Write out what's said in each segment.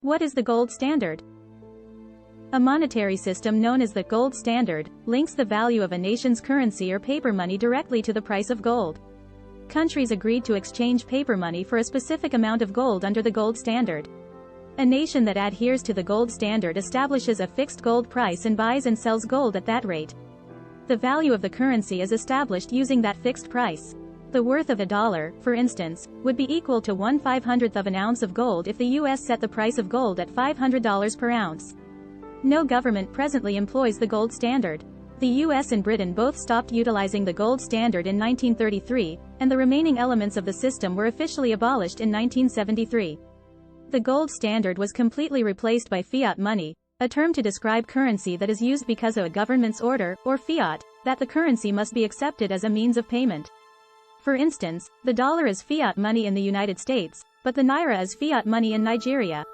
What is the gold standard? A monetary system known as the gold standard links the value of a nation's currency or paper money directly to the price of gold. Countries agreed to exchange paper money for a specific amount of gold under the gold standard. A nation that adheres to the gold standard establishes a fixed gold price and buys and sells gold at that rate. The value of the currency is established using that fixed price. The worth of $1, for instance, would be equal to 1/500th of an ounce of gold if the U.S. set the price of gold at $500 per ounce. No government presently employs the gold standard. The U.S. and Britain both stopped utilizing the gold standard in 1933, and the remaining elements of the system were officially abolished in 1973. The gold standard was completely replaced by fiat money, a term to describe currency that is used because of a government's order, or fiat, that the currency must be accepted as a means of payment. For instance, the dollar is fiat money in the United States, but the naira is fiat money in Nigeria.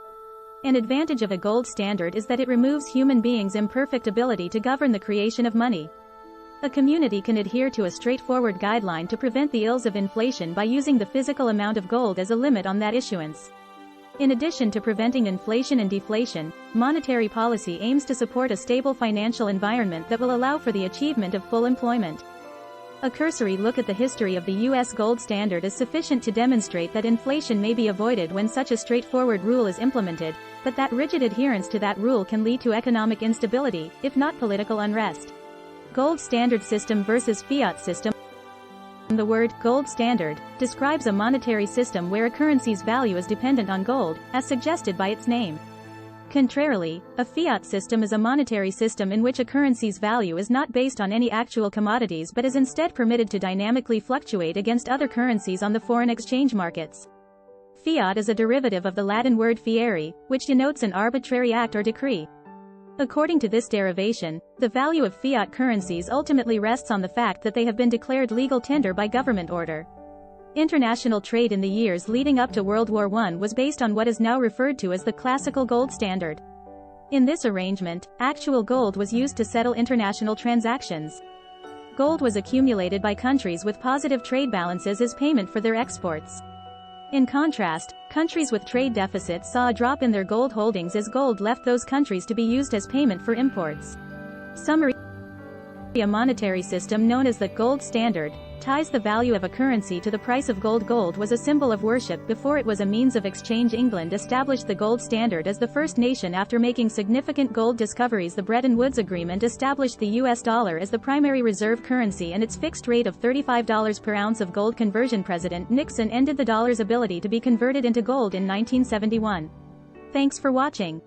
An advantage of a gold standard is that it removes human beings' imperfect ability to govern the creation of money. A community can adhere to a straightforward guideline to prevent the ills of inflation by using the physical amount of gold as a limit on that issuance. In addition to preventing inflation and deflation, monetary policy aims to support a stable financial environment that will allow for the achievement of full employment. A cursory look at the history of the U.S. gold standard is sufficient to demonstrate that inflation may be avoided when such a straightforward rule is implemented, but that rigid adherence to that rule can lead to economic instability, if not political unrest. Gold standard system versus fiat system. The word gold standard describes a monetary system where a currency's value is dependent on gold, as suggested by its name. Contrarily, a fiat system is a monetary system in which a currency's value is not based on any actual commodities but is instead permitted to dynamically fluctuate against other currencies on the foreign exchange markets. Fiat is a derivative of the Latin word fieri, which denotes an arbitrary act or decree. According to this derivation, the value of fiat currencies ultimately rests on the fact that they have been declared legal tender by government order. International trade in the years leading up to World War I was based on what is now referred to as the classical gold standard. In this arrangement, actual gold was used to settle international transactions. Gold was accumulated by countries with positive trade balances as payment for their exports. In contrast, countries with trade deficits saw a drop in their gold holdings as gold left those countries to be used as payment for imports. Summary: a monetary system known as the gold standard ties the value of a currency to the price of gold. Gold was a symbol of worship before it was a means of exchange. England established the gold standard as the first nation after making significant gold discoveries. The Bretton Woods Agreement established the US dollar as the primary reserve currency and its fixed rate of $35 per ounce of gold conversion. President Nixon ended the dollar's ability to be converted into gold in 1971. Thanks for watching.